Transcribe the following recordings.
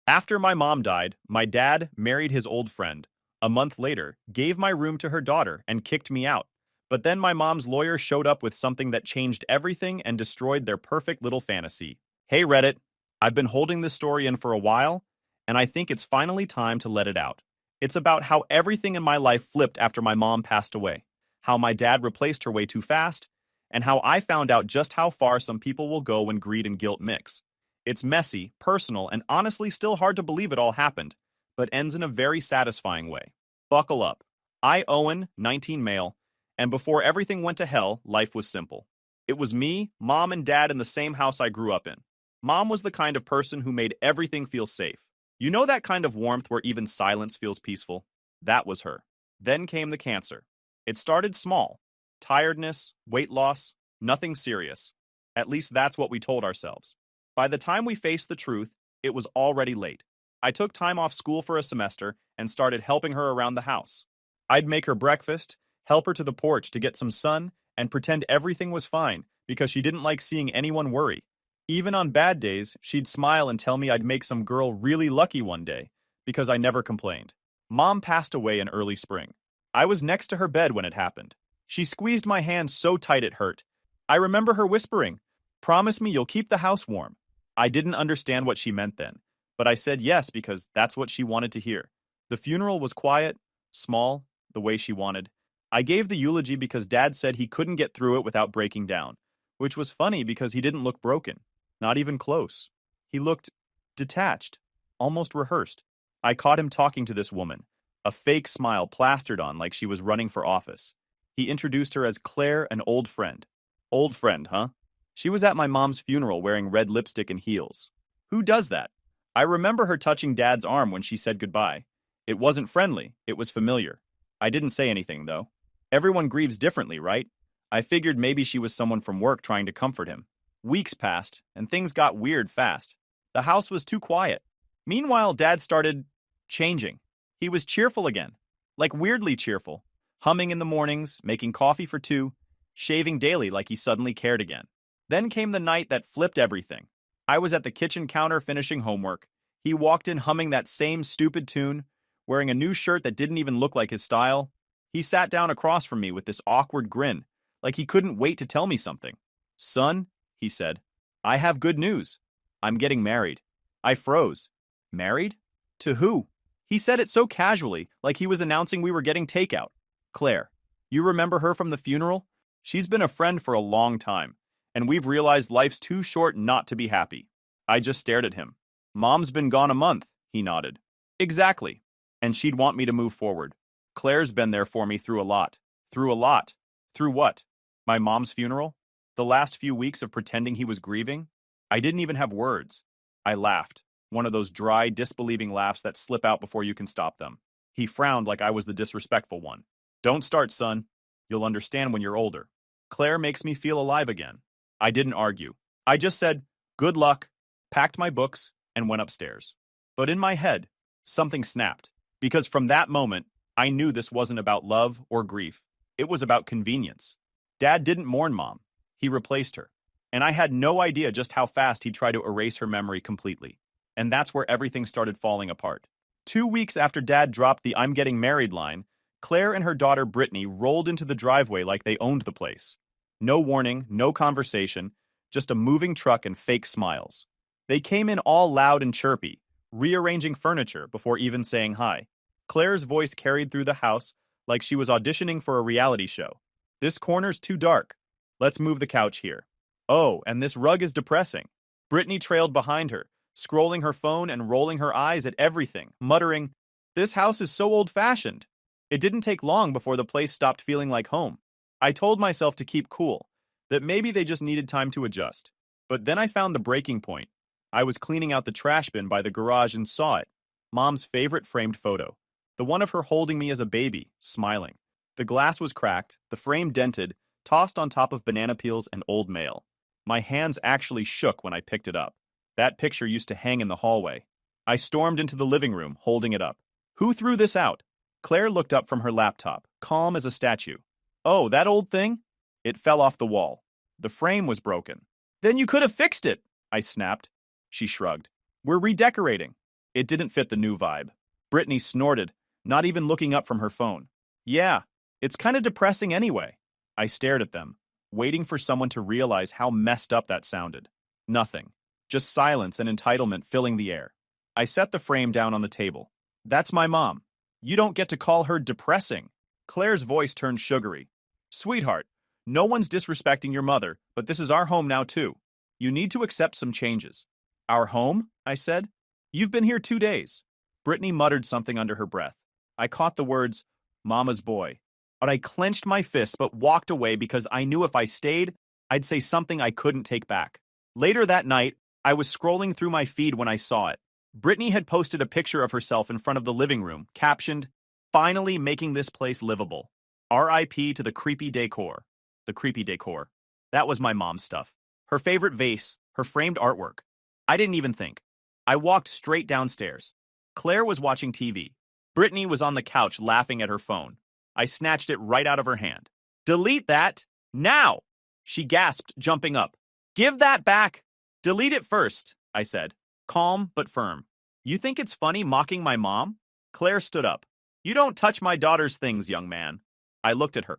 After my mom died, my dad married his old friend. A month later, gave my room to her daughter and kicked me out. But then my mom's lawyer showed up with something that changed everything and destroyed their perfect little fantasy. Hey Reddit, I've been holding this story in for a while, and I think it's finally time to let it out. It's about how everything in my life flipped after my mom passed away, how my dad replaced her way too fast, and how I found out just how far some people will go when greed and guilt mix. It's messy, personal, and honestly still hard to believe it all happened, but ends in a very satisfying way. Buckle up. I, Owen, 19 male, and before everything went to hell, life was simple. It was me, mom, and dad in the same house I grew up in. Mom was the kind of person who made everything feel safe. You know that kind of warmth where even silence feels peaceful? That was her. Then came the cancer. It started small. Tiredness, weight loss, nothing serious. At least that's what we told ourselves. By the time we faced the truth, it was already late. I took time off school for a semester and started helping her around the house. I'd make her breakfast, help her to the porch to get some sun, and pretend everything was fine because she didn't like seeing anyone worry. Even on bad days, she'd smile and tell me I'd make some girl really lucky one day because I never complained. Mom passed away in early spring. I was next to her bed when it happened. She squeezed my hand so tight it hurt. I remember her whispering, "Promise me you'll keep the house warm." I didn't understand what she meant then, but I said yes because that's what she wanted to hear. The funeral was quiet, small, the way she wanted. I gave the eulogy because Dad said he couldn't get through it without breaking down, which was funny because he didn't look broken, not even close. He looked detached, almost rehearsed. I caught him talking to this woman, a fake smile plastered on like she was running for office. He introduced her as Claire, an old friend. Old friend, huh? She was at my mom's funeral wearing red lipstick and heels. Who does that? I remember her touching Dad's arm when she said goodbye. It wasn't friendly, it was familiar. I didn't say anything, though. Everyone grieves differently, right? I figured maybe she was someone from work trying to comfort him. Weeks passed, and things got weird fast. The house was too quiet. Meanwhile, Dad started changing. He was cheerful again, like weirdly cheerful, humming in the mornings, making coffee for two, shaving daily like he suddenly cared again. Then came the night that flipped everything. I was at the kitchen counter finishing homework. He walked in humming that same stupid tune, wearing a new shirt that didn't even look like his style. He sat down across from me with this awkward grin, like he couldn't wait to tell me something. "Son," he said, "I have good news. I'm getting married." I froze. Married? To who? He said it so casually, like he was announcing we were getting takeout. Claire. You remember her from the funeral? She's been a friend for a long time, and we've realized life's too short not to be happy. I just stared at him. Mom's been gone a month, he nodded. Exactly. And she'd want me to move forward. Claire's been there for me through a lot. Through a lot. Through what? My mom's funeral? The last few weeks of pretending he was grieving? I didn't even have words. I laughed, one of those dry, disbelieving laughs that slip out before you can stop them. He frowned like I was the disrespectful one. Don't start, son. You'll understand when you're older. Claire makes me feel alive again. I didn't argue. I just said, good luck, packed my books, and went upstairs. But in my head, something snapped. Because from that moment, I knew this wasn't about love or grief. It was about convenience. Dad didn't mourn Mom. He replaced her. And I had no idea just how fast he'd try to erase her memory completely. And that's where everything started falling apart. 2 weeks after Dad dropped the "I'm getting married" line, Claire and her daughter Brittany rolled into the driveway like they owned the place. No warning, no conversation, just a moving truck and fake smiles. They came in all loud and chirpy, rearranging furniture before even saying hi. Claire's voice carried through the house like she was auditioning for a reality show. This corner's too dark. Let's move the couch here. Oh, and this rug is depressing. Brittany trailed behind her, scrolling her phone and rolling her eyes at everything, muttering, "This house is so old-fashioned." It didn't take long before the place stopped feeling like home. I told myself to keep cool, that maybe they just needed time to adjust. But then I found the breaking point. I was cleaning out the trash bin by the garage and saw it. Mom's favorite framed photo. The one of her holding me as a baby, smiling. The glass was cracked, the frame dented, tossed on top of banana peels and old mail. My hands actually shook when I picked it up. That picture used to hang in the hallway. I stormed into the living room, holding it up. Who threw this out? Claire looked up from her laptop, calm as a statue. Oh, that old thing? It fell off the wall. The frame was broken. Then you could have fixed it, I snapped. She shrugged. We're redecorating. It didn't fit the new vibe. Brittany snorted, not even looking up from her phone. Yeah, it's kind of depressing anyway. I stared at them, waiting for someone to realize how messed up that sounded. Nothing. Just silence and entitlement filling the air. I set the frame down on the table. That's my mom. You don't get to call her depressing. Claire's voice turned sugary. Sweetheart, no one's disrespecting your mother, but this is our home now too. You need to accept some changes. Our home? I said. You've been here 2 days. Brittany muttered something under her breath. I caught the words, Mama's boy. But I clenched my fists but walked away because I knew if I stayed, I'd say something I couldn't take back. Later that night, I was scrolling through my feed when I saw it. Brittany had posted a picture of herself in front of the living room, captioned, Finally making this place livable. R.I.P. to the creepy decor. The creepy decor. That was my mom's stuff. Her favorite vase, her framed artwork. I didn't even think. I walked straight downstairs. Claire was watching TV. Brittany was on the couch laughing at her phone. I snatched it right out of her hand. Delete that! Now! She gasped, jumping up. Give that back! Delete it first, I said, calm but firm. You think it's funny mocking my mom? Claire stood up. You don't touch my daughter's things, young man. I looked at her.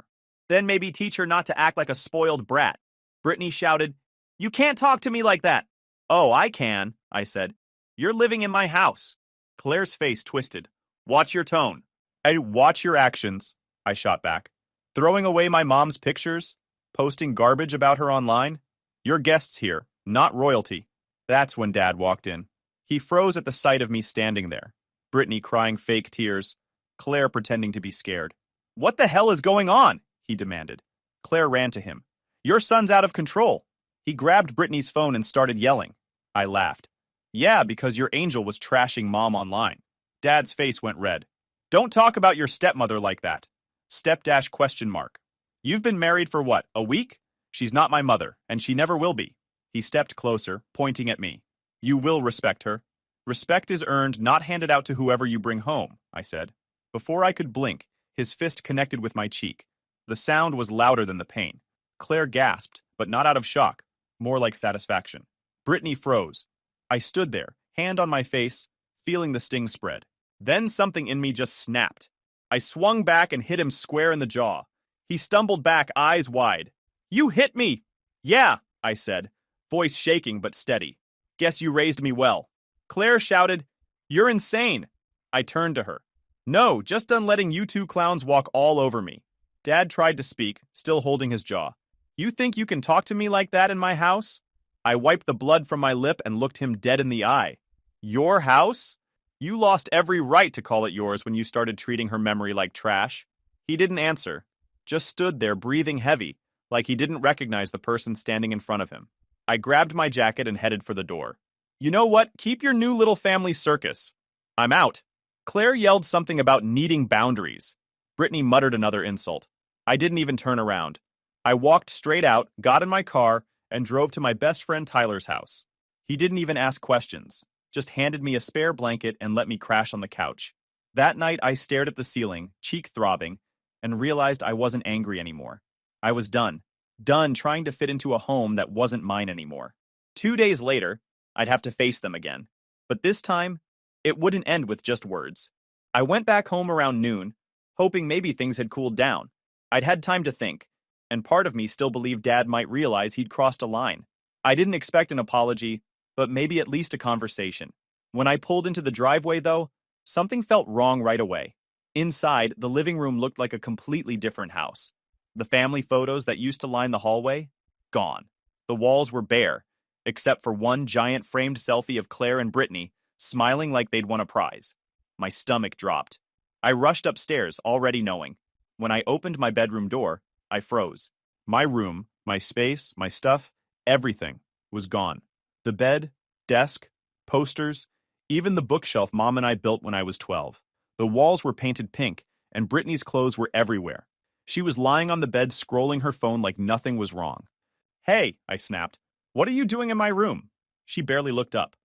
Then maybe teach her not to act like a spoiled brat. Brittany shouted, You can't talk to me like that. Oh, I can, I said. You're living in my house. Claire's face twisted. Watch your tone. I watch your actions, I shot back. Throwing away my mom's pictures? Posting garbage about her online? You're guests here, not royalty. That's when Dad walked in. He froze at the sight of me standing there. Brittany crying fake tears. Claire pretending to be scared. What the hell is going on? He demanded. Claire ran to him. Your son's out of control. He grabbed Brittany's phone and started yelling. I laughed. Yeah, because your angel was trashing Mom online. Dad's face went red. Don't talk about your stepmother like that. Step-dash question mark. You've been married for what, a week? She's not my mother, and she never will be. He stepped closer, pointing at me. You will respect her. Respect is earned, not handed out to whoever you bring home, I said. Before I could blink, his fist connected with my cheek. The sound was louder than the pain. Claire gasped, but not out of shock, more like satisfaction. Brittany froze. I stood there, hand on my face, feeling the sting spread. Then something in me just snapped. I swung back and hit him square in the jaw. He stumbled back, eyes wide. You hit me! Yeah, I said, voice shaking but steady. Guess you raised me well. Claire shouted, You're insane! I turned to her. No, just done letting you two clowns walk all over me. Dad tried to speak, still holding his jaw. You think you can talk to me like that in my house? I wiped the blood from my lip and looked him dead in the eye. Your house? You lost every right to call it yours when you started treating her memory like trash. He didn't answer, just stood there breathing heavy, like he didn't recognize the person standing in front of him. I grabbed my jacket and headed for the door. You know what? Keep your new little family circus. I'm out. Claire yelled something about needing boundaries. Brittany muttered another insult. I didn't even turn around. I walked straight out, got in my car, and drove to my best friend Tyler's house. He didn't even ask questions, just handed me a spare blanket and let me crash on the couch. That night I stared at the ceiling, cheek throbbing, and realized I wasn't angry anymore. I was done. Done trying to fit into a home that wasn't mine anymore. 2 days later, I'd have to face them again. But this time, it wouldn't end with just words. I went back home around noon, hoping maybe things had cooled down. I'd had time to think, and part of me still believed Dad might realize he'd crossed a line. I didn't expect an apology, but maybe at least a conversation. When I pulled into the driveway, though, something felt wrong right away. Inside, the living room looked like a completely different house. The family photos that used to line the hallway? Gone. The walls were bare, except for one giant framed selfie of Claire and Brittany, smiling like they'd won a prize. My stomach dropped. I rushed upstairs, already knowing. When I opened my bedroom door, I froze. My room, my space, my stuff, everything was gone. The bed, desk, posters, even the bookshelf Mom and I built when I was 12. The walls were painted pink, and Brittany's clothes were everywhere. She was lying on the bed scrolling her phone like nothing was wrong. Hey, I snapped. What are you doing in my room? She barely looked up.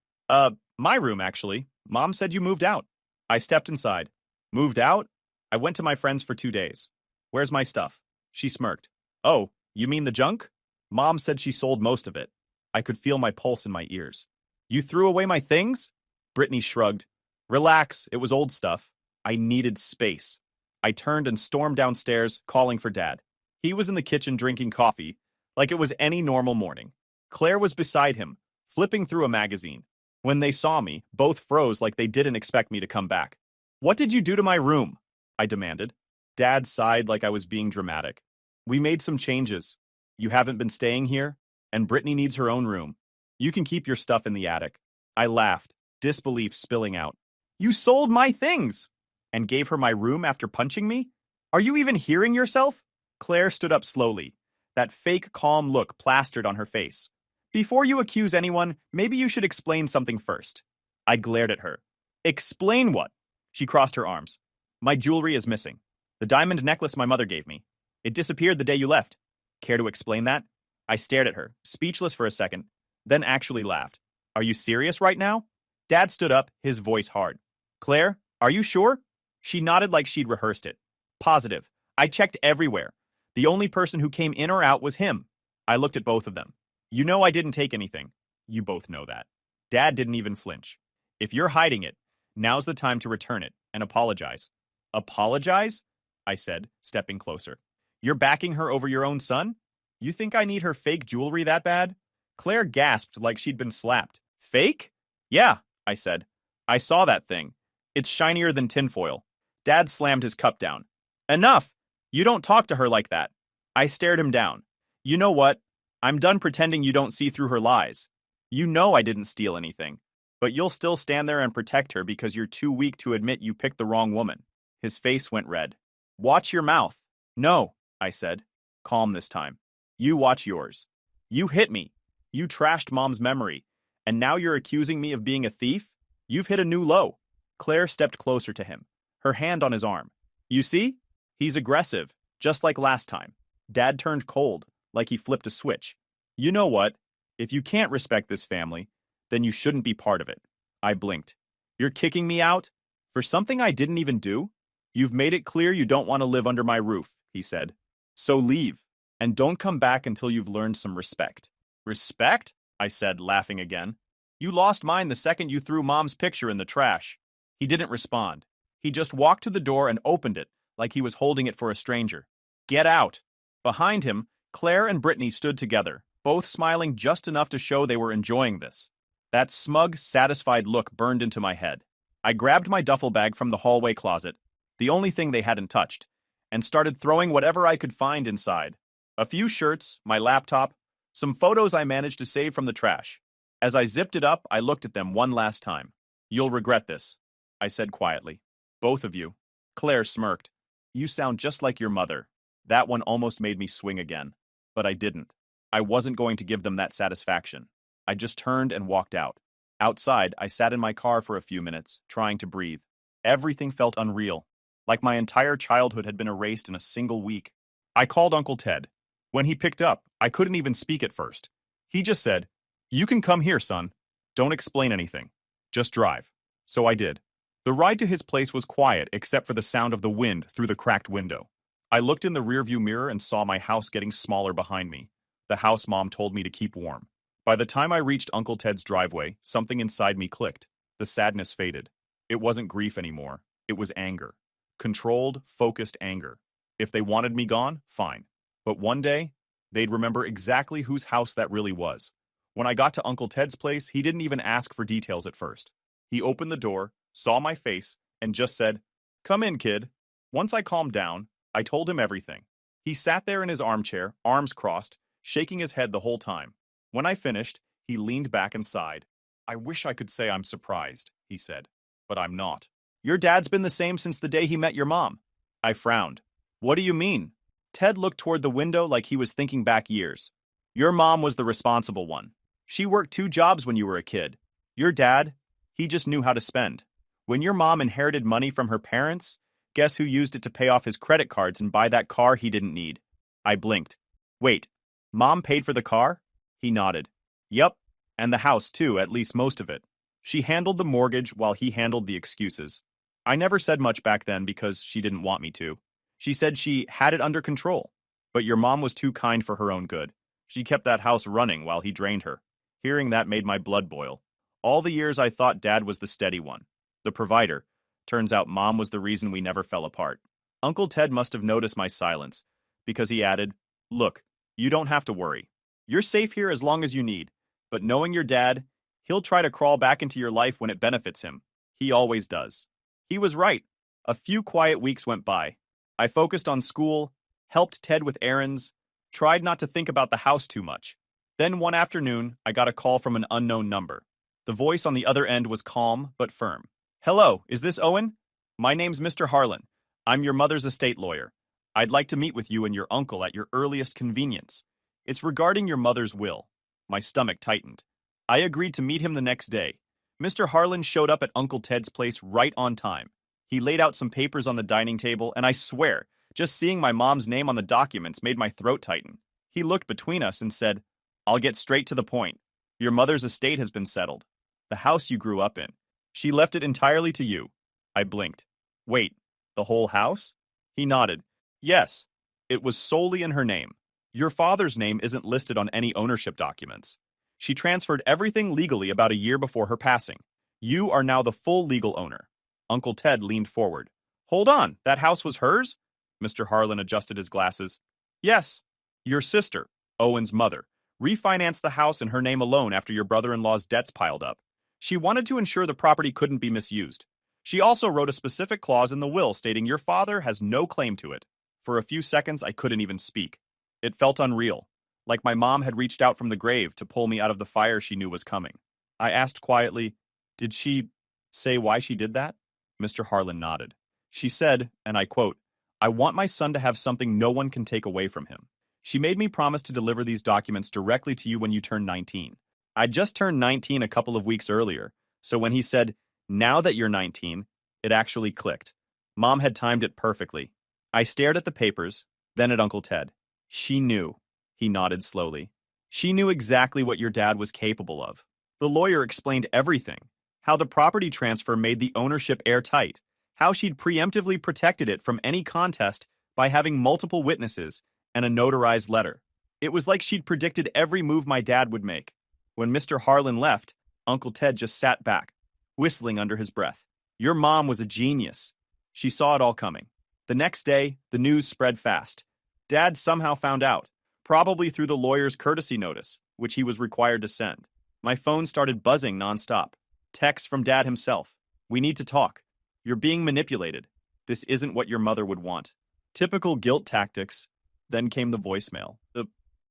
My room, actually. Mom said you moved out. I stepped inside. Moved out? I went to my friend's for 2 days. Where's my stuff? She smirked. Oh, you mean the junk? Mom said she sold most of it. I could feel my pulse in my ears. You threw away my things? Brittany shrugged. Relax, it was old stuff. I needed space. I turned and stormed downstairs, calling for Dad. He was in the kitchen drinking coffee, like it was any normal morning. Claire was beside him, flipping through a magazine. When they saw me, both froze like they didn't expect me to come back. What did you do to my room? I demanded. Dad sighed like I was being dramatic. We made some changes. You haven't been staying here, and Brittany needs her own room. You can keep your stuff in the attic. I laughed, disbelief spilling out. You sold my things! And gave her my room after punching me? Are you even hearing yourself? Claire stood up slowly, that fake calm look plastered on her face. Before you accuse anyone, maybe you should explain something first. I glared at her. Explain what? She crossed her arms. My jewelry is missing. The diamond necklace my mother gave me. It disappeared the day you left. Care to explain that? I stared at her, speechless for a second, then actually laughed. Are you serious right now? Dad stood up, his voice hard. Claire, are you sure? She nodded like she'd rehearsed it. Positive. I checked everywhere. The only person who came in or out was him. I looked at both of them. You know I didn't take anything. You both know that. Dad didn't even flinch. If you're hiding it, now's the time to return it and apologize. Apologize? I said, stepping closer. You're backing her over your own son? You think I need her fake jewelry that bad? Claire gasped like she'd been slapped. Fake? Yeah, I said. I saw that thing. It's shinier than tinfoil. Dad slammed his cup down. Enough! You don't talk to her like that. I stared him down. You know what? I'm done pretending you don't see through her lies. You know I didn't steal anything. But you'll still stand there and protect her because you're too weak to admit you picked the wrong woman. His face went red. Watch your mouth. No, I said, calm this time. You watch yours. You hit me. You trashed Mom's memory. And now you're accusing me of being a thief? You've hit a new low. Claire stepped closer to him, her hand on his arm. You see? He's aggressive, just like last time. Dad turned cold, like he flipped a switch. You know what? If you can't respect this family, then you shouldn't be part of it. I blinked. You're kicking me out? For something I didn't even do? You've made it clear you don't want to live under my roof, he said. So leave, and don't come back until you've learned some respect. Respect? I said, laughing again. You lost mine the second you threw Mom's picture in the trash. He didn't respond. He just walked to the door and opened it, like he was holding it for a stranger. Get out! Behind him, Claire and Brittany stood together, both smiling just enough to show they were enjoying this. That smug, satisfied look burned into my head. I grabbed my duffel bag from the hallway closet, the only thing they hadn't touched, and started throwing whatever I could find inside. A few shirts, my laptop, some photos I managed to save from the trash. As I zipped it up, I looked at them one last time. You'll regret this, I said quietly. Both of you. Claire smirked. You sound just like your mother. That one almost made me swing again. But I didn't. I wasn't going to give them that satisfaction. I just turned and walked out. Outside, I sat in my car for a few minutes, trying to breathe. Everything felt unreal, like my entire childhood had been erased in a single week. I called Uncle Ted. When he picked up, I couldn't even speak at first. He just said, "You can come here, son. Don't explain anything. Just drive." So I did. The ride to his place was quiet except for the sound of the wind through the cracked window. I looked in the rearview mirror and saw my house getting smaller behind me. The house Mom told me to keep warm. By the time I reached Uncle Ted's driveway, something inside me clicked. The sadness faded. It wasn't grief anymore. It was anger. Controlled, focused anger. If they wanted me gone, fine. But one day, they'd remember exactly whose house that really was. When I got to Uncle Ted's place, he didn't even ask for details at first. He opened the door, saw my face, and just said, "Come in, kid." Once I calmed down, I told him everything. He sat there in his armchair, arms crossed, shaking his head the whole time. When I finished, he leaned back and sighed. "I wish I could say I'm surprised," he said, "but I'm not." "Your dad's been the same since the day he met your mom." I frowned. "What do you mean?" Ted looked toward the window like he was thinking back years. "Your mom was the responsible one. She worked 2 jobs when you were a kid. Your dad, he just knew how to spend. When your mom inherited money from her parents, guess who used it to pay off his credit cards and buy that car he didn't need?" I blinked. "Wait, Mom paid for the car?" He nodded. "Yup, and the house too, at least most of it. She handled the mortgage while he handled the excuses. I never said much back then because she didn't want me to. She said she had it under control. But your mom was too kind for her own good. She kept that house running while he drained her. Hearing that made my blood boil. All the years I thought Dad was the steady one. the provider. Turns out Mom was the reason we never fell apart. Uncle Ted must have noticed my silence, because he added, "Look, you don't have to worry. You're safe here as long as you need, but knowing your dad, he'll try to crawl back into your life when it benefits him. He always does." He was right. A few quiet weeks went by. I focused on school, helped Ted with errands, tried not to think about the house too much. Then one afternoon, I got a call from an unknown number. The voice on the other end was calm but firm. "Hello, is this Owen? My name's Mr. Harlan. I'm your mother's estate lawyer. I'd like to meet with you and your uncle at your earliest convenience. It's regarding your mother's will." My stomach tightened. I agreed to meet him the next day. Mr. Harlan showed up at Uncle Ted's place right on time. He laid out some papers on the dining table, and I swear, just seeing my mom's name on the documents made my throat tighten. He looked between us and said, "I'll get straight to the point. Your mother's estate has been settled. The house you grew up in. She left it entirely to you." I blinked. "Wait, the whole house?" He nodded. "Yes, it was solely in her name. Your father's name isn't listed on any ownership documents. She transferred everything legally about a year before her passing. You are now the full legal owner." Uncle Ted leaned forward. "Hold on, that house was hers?" Mr. Harlan adjusted his glasses. "Yes. Your sister, Owen's mother, refinanced the house in her name alone after your brother-in-law's debts piled up. She wanted to ensure the property couldn't be misused. She also wrote a specific clause in the will stating your father has no claim to it." For a few seconds, I couldn't even speak. It felt unreal, like my mom had reached out from the grave to pull me out of the fire she knew was coming. I asked quietly, "Did she say why she did that?" Mr. Harlan nodded. "She said, and I quote, 'I want my son to have something no one can take away from him. She made me promise to deliver these documents directly to you when you turn 19. I'd just turned 19 a couple of weeks earlier, so when he said, 'Now that you're 19, it actually clicked. Mom had timed it perfectly." I stared at the papers, then at Uncle Ted. "She knew," he nodded slowly. "She knew exactly what your dad was capable of." The lawyer explained everything. How the property transfer made the ownership airtight. How she'd preemptively protected it from any contest by having multiple witnesses and a notarized letter. It was like she'd predicted every move my dad would make. When Mr. Harlan left, Uncle Ted just sat back, whistling under his breath. Your mom was a genius. She saw it all coming. The next day, the news spread fast. Dad somehow found out, probably through the lawyer's courtesy notice, which he was required to send. My phone started buzzing nonstop. Texts from Dad himself. "We need to talk. You're being manipulated. This isn't what your mother would want." Typical guilt tactics. Then came the voicemail.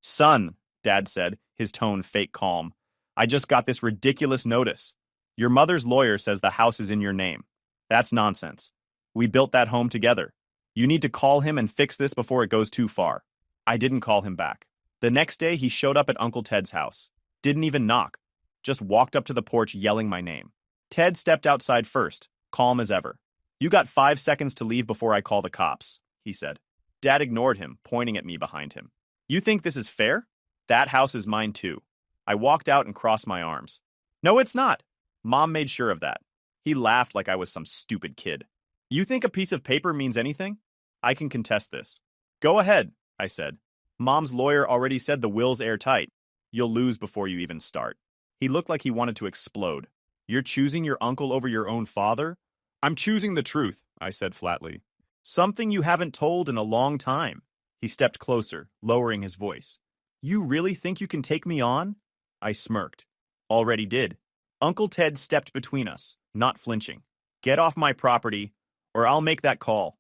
"Son," Dad said, his tone fake calm, "I just got this ridiculous notice. Your mother's lawyer says the house is in your name. That's nonsense. We built that home together. You need to call him and fix this before it goes too far." I didn't call him back. The next day, he showed up at Uncle Ted's house. Didn't even knock. Just walked up to the porch yelling my name. Ted stepped outside first, calm as ever. "You got 5 seconds to leave before I call the cops," he said. Dad ignored him, pointing at me behind him. "You think this is fair? That house is mine too." I walked out and crossed my arms. "No, it's not. Mom made sure of that." He laughed like I was some stupid kid. "You think a piece of paper means anything? I can contest this." "Go ahead," I said. "Mom's lawyer already said the will's airtight. You'll lose before you even start." He looked like he wanted to explode. "You're choosing your uncle over your own father?" "I'm choosing the truth," I said flatly. "Something you haven't told in a long time." He stepped closer, lowering his voice. "You really think you can take me on?" I smirked. "Already did." Uncle Ted stepped between us, not flinching. "Get off my property, or I'll make that call."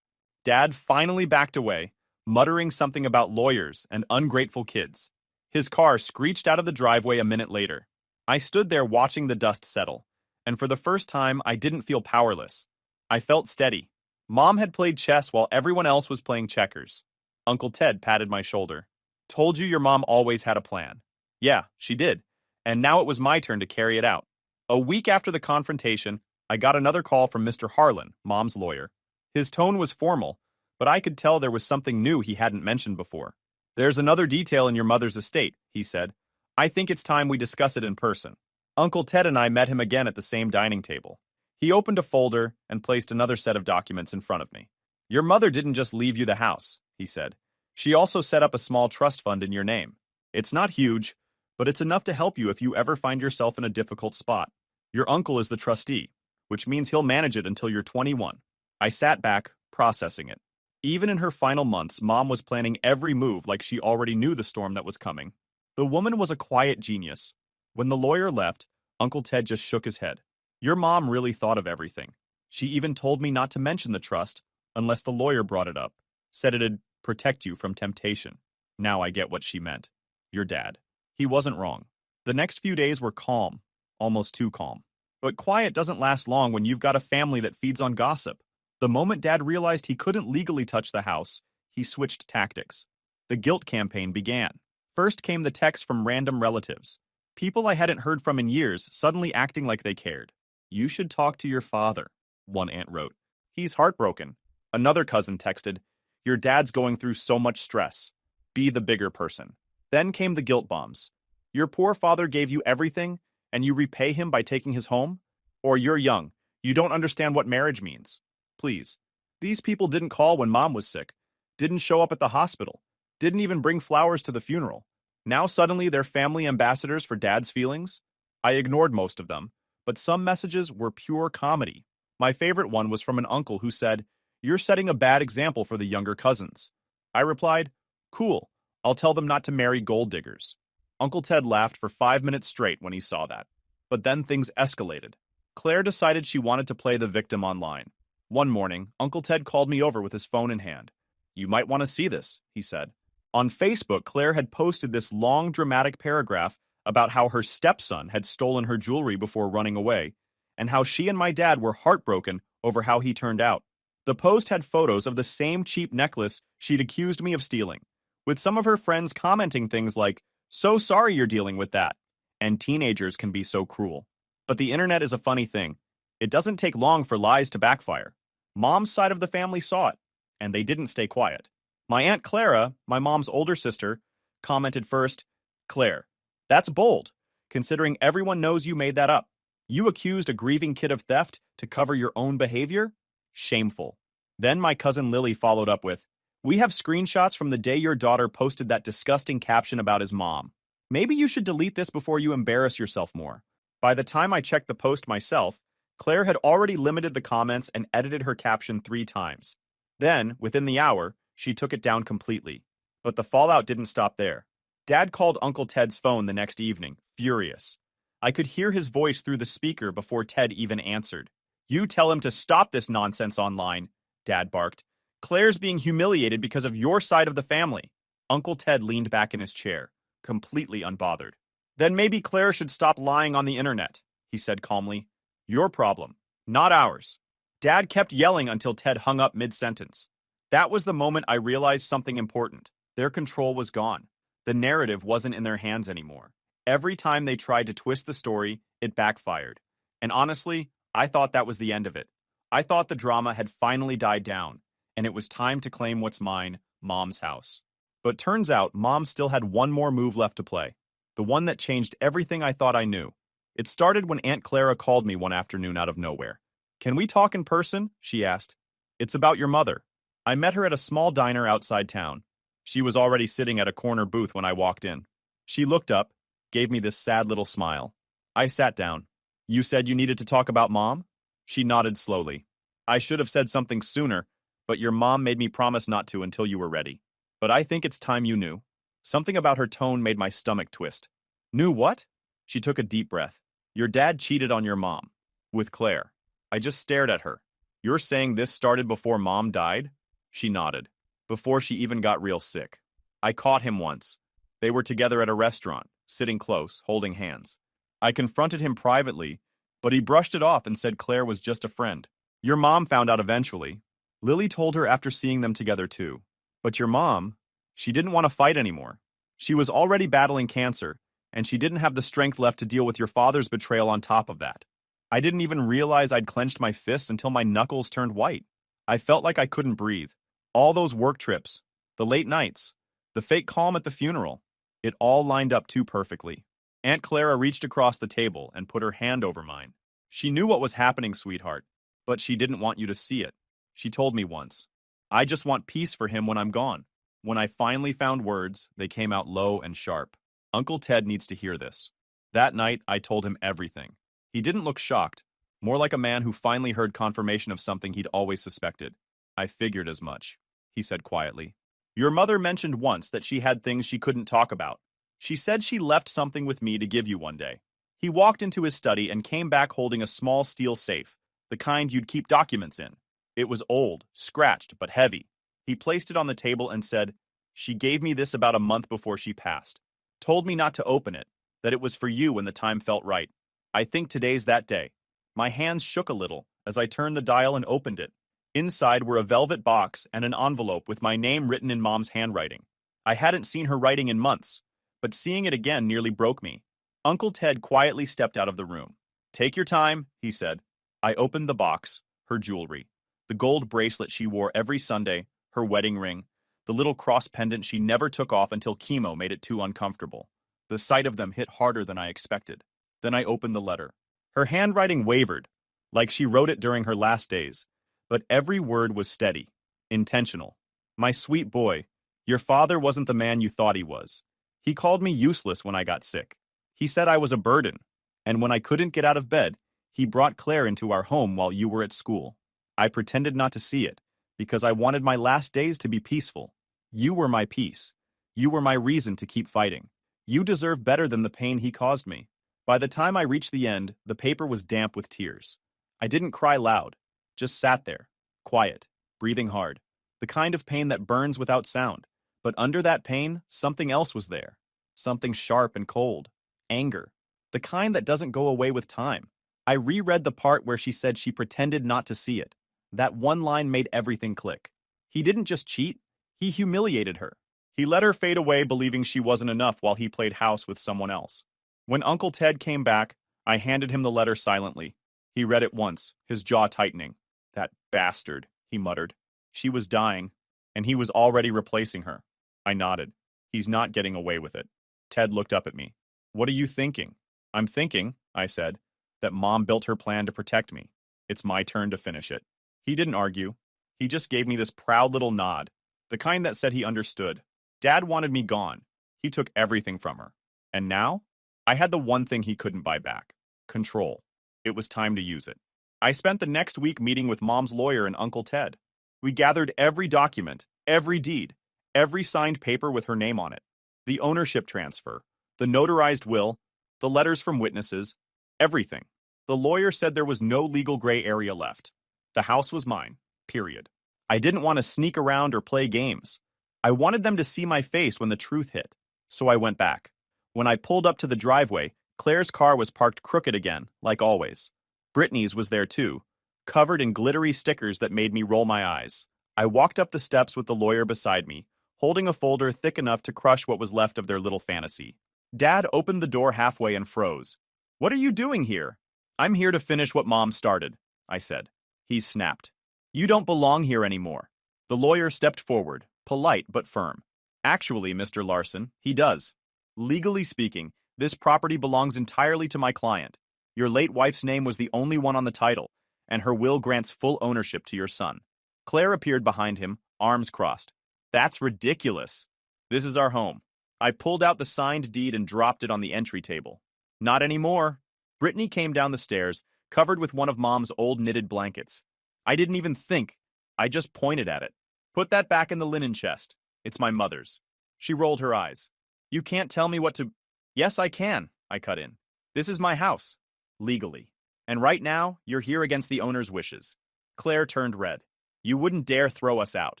Dad finally backed away, muttering something about lawyers and ungrateful kids. His car screeched out of the driveway a minute later. I stood there watching the dust settle, and for the first time, I didn't feel powerless. I felt steady. Mom had played chess while everyone else was playing checkers. Uncle Ted patted my shoulder. "Told you your mom always had a plan." Yeah, she did, and now it was my turn to carry it out. A week after the confrontation, I got another call from Mr. Harlan, Mom's lawyer. His tone was formal, but I could tell there was something new he hadn't mentioned before. "There's another detail in your mother's estate," he said. "I think it's time we discuss it in person." Uncle Ted and I met him again at the same dining table. He opened a folder and placed another set of documents in front of me. "Your mother didn't just leave you the house," he said. "She also set up a small trust fund in your name. It's not huge, but it's enough to help you if you ever find yourself in a difficult spot. Your uncle is the trustee, which means he'll manage it until you're 21. I sat back, processing it. Even in her final months, Mom was planning every move like she already knew the storm that was coming. The woman was a quiet genius. When the lawyer left, Uncle Ted just shook his head. Your mom really thought of everything. She even told me not to mention the trust unless the lawyer brought it up. Said it'd protect you from temptation. Now I get what she meant. Your dad. He wasn't wrong. The next few days were calm, almost too calm. But quiet doesn't last long when you've got a family that feeds on gossip. The moment Dad realized he couldn't legally touch the house, he switched tactics. The guilt campaign began. First came the texts from random relatives. People I hadn't heard from in years suddenly acting like they cared. You should talk to your father, one aunt wrote. He's heartbroken. Another cousin texted, your dad's going through so much stress. Be the bigger person. Then came the guilt bombs. Your poor father gave you everything, and you repay him by taking his home? Or you're young. You don't understand what marriage means. Please. These people didn't call when Mom was sick, didn't show up at the hospital, didn't even bring flowers to the funeral. Now suddenly they're family ambassadors for Dad's feelings? I ignored most of them, but some messages were pure comedy. My favorite one was from an uncle who said, you're setting a bad example for the younger cousins. I replied, cool, I'll tell them not to marry gold diggers. Uncle Ted laughed for 5 minutes straight when he saw that. But then things escalated. Claire decided she wanted to play the victim online. One morning, Uncle Ted called me over with his phone in hand. You might want to see this, he said. On Facebook, Claire had posted this long, dramatic paragraph about how her stepson had stolen her jewelry before running away, and how she and my dad were heartbroken over how he turned out. The post had photos of the same cheap necklace she'd accused me of stealing, with some of her friends commenting things like, so sorry you're dealing with that, and teenagers can be so cruel. But the internet is a funny thing. It doesn't take long for lies to backfire. Mom's side of the family saw it, and they didn't stay quiet. My Aunt Clara, my mom's older sister, commented first, Claire, that's bold, considering everyone knows you made that up. You accused a grieving kid of theft to cover your own behavior? Shameful. Then my cousin Lily followed up with, we have screenshots from the day your daughter posted that disgusting caption about his mom. Maybe you should delete this before you embarrass yourself more. By the time I checked the post myself, Claire had already limited the comments and edited her caption 3 times. Then, within the hour, she took it down completely. But the fallout didn't stop there. Dad called Uncle Ted's phone the next evening, furious. I could hear his voice through the speaker before Ted even answered. You tell him to stop this nonsense online, Dad barked. Claire's being humiliated because of your side of the family. Uncle Ted leaned back in his chair, completely unbothered. Then maybe Claire should stop lying on the internet, he said calmly. Your problem, not ours. Dad kept yelling until Ted hung up mid-sentence. That was the moment I realized something important. Their control was gone. The narrative wasn't in their hands anymore. Every time they tried to twist the story, it backfired. And honestly, I thought that was the end of it. I thought the drama had finally died down, and it was time to claim what's mine, Mom's house. But turns out Mom still had one more move left to play. The one that changed everything I thought I knew. It started when Aunt Clara called me one afternoon out of nowhere. Can we talk in person? She asked. It's about your mother. I met her at a small diner outside town. She was already sitting at a corner booth when I walked in. She looked up, gave me this sad little smile. I sat down. You said you needed to talk about Mom? She nodded slowly. I should have said something sooner, but your mom made me promise not to until you were ready. But I think it's time you knew. Something about her tone made my stomach twist. Knew what? She took a deep breath. Your dad cheated on your mom. With Claire. I just stared at her. You're saying this started before Mom died? She nodded. Before she even got real sick. I caught him once. They were together at a restaurant, sitting close, holding hands. I confronted him privately, but he brushed it off and said Claire was just a friend. Your mom found out eventually. Lily told her after seeing them together too. But your mom, she didn't want to fight anymore. She was already battling cancer, and she didn't have the strength left to deal with your father's betrayal on top of that. I didn't even realize I'd clenched my fists until my knuckles turned white. I felt like I couldn't breathe. All those work trips, the late nights, the fake calm at the funeral, it all lined up too perfectly. Aunt Clara reached across the table and put her hand over mine. She knew what was happening, sweetheart, but she didn't want you to see it. She told me once, I just want peace for him when I'm gone. When I finally found words, they came out low and sharp. Uncle Ted needs to hear this. That night, I told him everything. He didn't look shocked. More like a man who finally heard confirmation of something he'd always suspected. I figured as much, he said quietly. Your mother mentioned once that she had things she couldn't talk about. She said she left something with me to give you one day. He walked into his study and came back holding a small steel safe, the kind you'd keep documents in. It was old, scratched, but heavy. He placed it on the table and said, She gave me this about a month before she passed. Told me not to open it, that it was for you when the time felt right. I think today's that day. My hands shook a little as I turned the dial and opened it. Inside were a velvet box and an envelope with my name written in Mom's handwriting. I hadn't seen her writing in months, but seeing it again nearly broke me. Uncle Ted quietly stepped out of the room. Take your time, he said. I opened the box, her jewelry, the gold bracelet she wore every Sunday, her wedding ring, the little cross pendant she never took off until chemo made it too uncomfortable. The sight of them hit harder than I expected. Then I opened the letter. Her handwriting wavered, like she wrote it during her last days, but every word was steady, intentional. My sweet boy, your father wasn't the man you thought he was. He called me useless when I got sick. He said I was a burden, and when I couldn't get out of bed, he brought Claire into our home while you were at school. I pretended not to see it, because I wanted my last days to be peaceful. You were my peace. You were my reason to keep fighting. You deserve better than the pain he caused me. By the time I reached the end, the paper was damp with tears. I didn't cry loud, just sat there, quiet, breathing hard, the kind of pain that burns without sound. But under that pain, something else was there, something sharp and cold, anger, the kind that doesn't go away with time. I reread the part where she said she pretended not to see it. That one line made everything click. He didn't just cheat, he humiliated her. He let her fade away believing she wasn't enough while he played house with someone else. When Uncle Ted came back, I handed him the letter silently. He read it once, his jaw tightening. That bastard, he muttered. She was dying, and he was already replacing her. I nodded. He's not getting away with it. Ted looked up at me. What are you thinking? I'm thinking, I said, that Mom built her plan to protect me. It's my turn to finish it. He didn't argue. He just gave me this proud little nod, the kind that said he understood. Dad wanted me gone. He took everything from her. And now? I had the one thing he couldn't buy back. Control. It was time to use it. I spent the next week meeting with Mom's lawyer and Uncle Ted. We gathered every document, every deed, every signed paper with her name on it. The ownership transfer, the notarized will, the letters from witnesses, everything. The lawyer said there was no legal gray area left. The house was mine, period. I didn't want to sneak around or play games. I wanted them to see my face when the truth hit. So I went back. When I pulled up to the driveway, Claire's car was parked crooked again, like always. Brittany's was there too, covered in glittery stickers that made me roll my eyes. I walked up the steps with the lawyer beside me, holding a folder thick enough to crush what was left of their little fantasy. Dad opened the door halfway and froze. What are you doing here? I'm here to finish what Mom started, I said. He snapped. You don't belong here anymore. The lawyer stepped forward, polite but firm. Actually, Mr. Larson, he does. Legally speaking, this property belongs entirely to my client. Your late wife's name was the only one on the title, and her will grants full ownership to your son. Claire appeared behind him, arms crossed. That's ridiculous. This is our home. I pulled out the signed deed and dropped it on the entry table. Not anymore. Brittany came down the stairs, covered with one of Mom's old knitted blankets. I didn't even think. I just pointed at it. Put that back in the linen chest. It's my mother's. She rolled her eyes. You can't tell me what to... Yes, I can, I cut in. This is my house. Legally. And right now, you're here against the owner's wishes. Claire turned red. You wouldn't dare throw us out.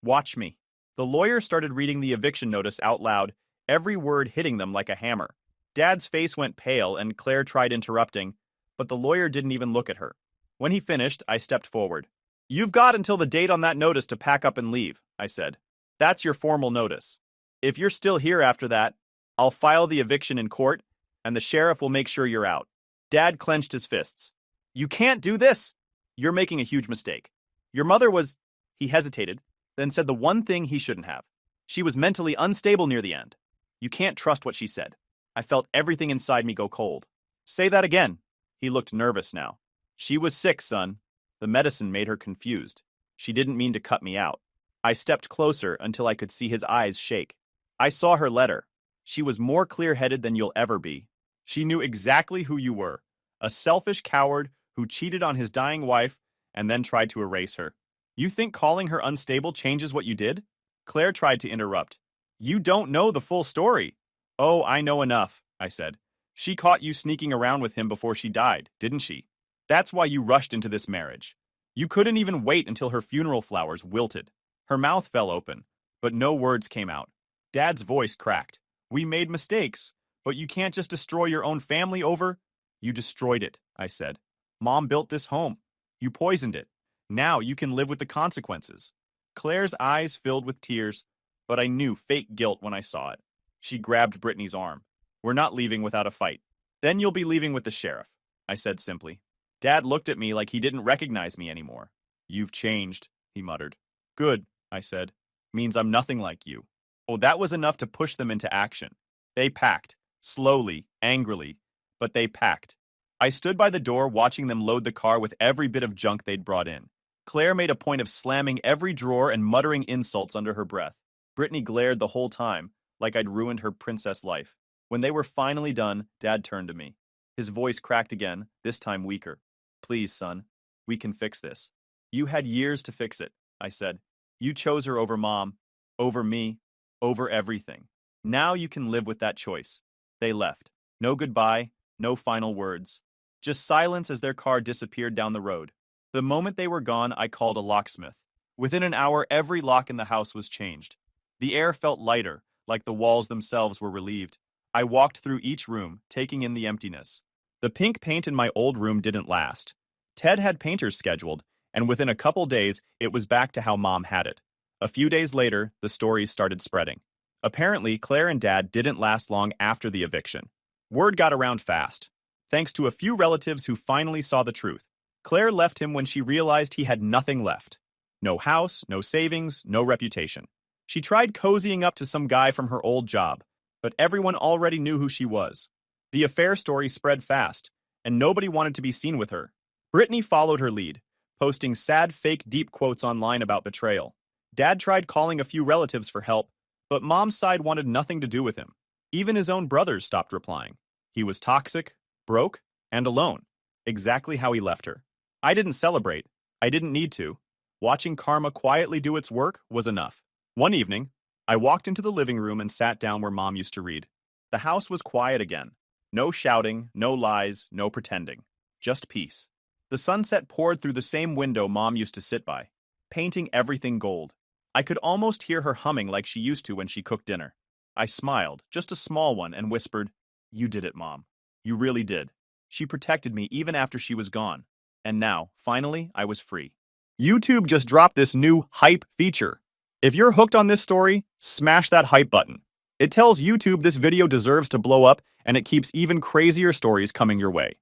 Watch me. The lawyer started reading the eviction notice out loud, every word hitting them like a hammer. Dad's face went pale and Claire tried interrupting, but the lawyer didn't even look at her. When he finished, I stepped forward. You've got until the date on that notice to pack up and leave, I said. That's your formal notice. If you're still here after that, I'll file the eviction in court, and the sheriff will make sure you're out. Dad clenched his fists. You can't do this! You're making a huge mistake. Your mother was... He hesitated, then said the one thing he shouldn't have. She was mentally unstable near the end. You can't trust what she said. I felt everything inside me go cold. Say that again. He looked nervous now. She was sick, son. The medicine made her confused. She didn't mean to cut me out. I stepped closer until I could see his eyes shake. I saw her letter. She was more clear-headed than you'll ever be. She knew exactly who you were. A selfish coward who cheated on his dying wife and then tried to erase her. You think calling her unstable changes what you did? Claire tried to interrupt. You don't know the full story. Oh, I know enough, I said. She caught you sneaking around with him before she died, didn't she? That's why you rushed into this marriage. You couldn't even wait until her funeral flowers wilted. Her mouth fell open, but no words came out. Dad's voice cracked. We made mistakes, but you can't just destroy your own family over. You destroyed it, I said. Mom built this home. You poisoned it. Now you can live with the consequences. Claire's eyes filled with tears, but I knew fake guilt when I saw it. She grabbed Brittany's arm. We're not leaving without a fight. Then you'll be leaving with the sheriff, I said simply. Dad looked at me like he didn't recognize me anymore. You've changed, he muttered. Good, I said. Means I'm nothing like you. Oh, that was enough to push them into action. They packed, slowly, angrily, but they packed. I stood by the door watching them load the car with every bit of junk they'd brought in. Claire made a point of slamming every drawer and muttering insults under her breath. Brittany glared the whole time, like I'd ruined her princess life. When they were finally done, Dad turned to me. His voice cracked again, this time weaker. Please, son, we can fix this. You had years to fix it, I said. You chose her over Mom, over me, over everything. Now you can live with that choice. They left. No goodbye, no final words. Just silence as their car disappeared down the road. The moment they were gone, I called a locksmith. Within an hour, every lock in the house was changed. The air felt lighter, like the walls themselves were relieved. I walked through each room, taking in the emptiness. The pink paint in my old room didn't last. Ted had painters scheduled, and within a couple days, it was back to how Mom had it. A few days later, the stories started spreading. Apparently, Claire and Dad didn't last long after the eviction. Word got around fast, thanks to a few relatives who finally saw the truth. Claire left him when she realized he had nothing left. No house, no savings, no reputation. She tried cozying up to some guy from her old job, but everyone already knew who she was. The affair story spread fast, and nobody wanted to be seen with her. Brittany followed her lead, posting sad fake deep quotes online about betrayal. Dad tried calling a few relatives for help, but Mom's side wanted nothing to do with him. Even his own brothers stopped replying. He was toxic, broke, and alone. Exactly how he left her. I didn't celebrate. I didn't need to. Watching karma quietly do its work was enough. One evening, I walked into the living room and sat down where Mom used to read. The house was quiet again. No shouting, no lies, no pretending. Just peace. The sunset poured through the same window Mom used to sit by, painting everything gold. I could almost hear her humming like she used to when she cooked dinner. I smiled, just a small one, and whispered, You did it, Mom. You really did. She protected me even after she was gone. And now, finally, I was free. YouTube just dropped this new hype feature. If you're hooked on this story, smash that hype button. It tells YouTube this video deserves to blow up, and it keeps even crazier stories coming your way.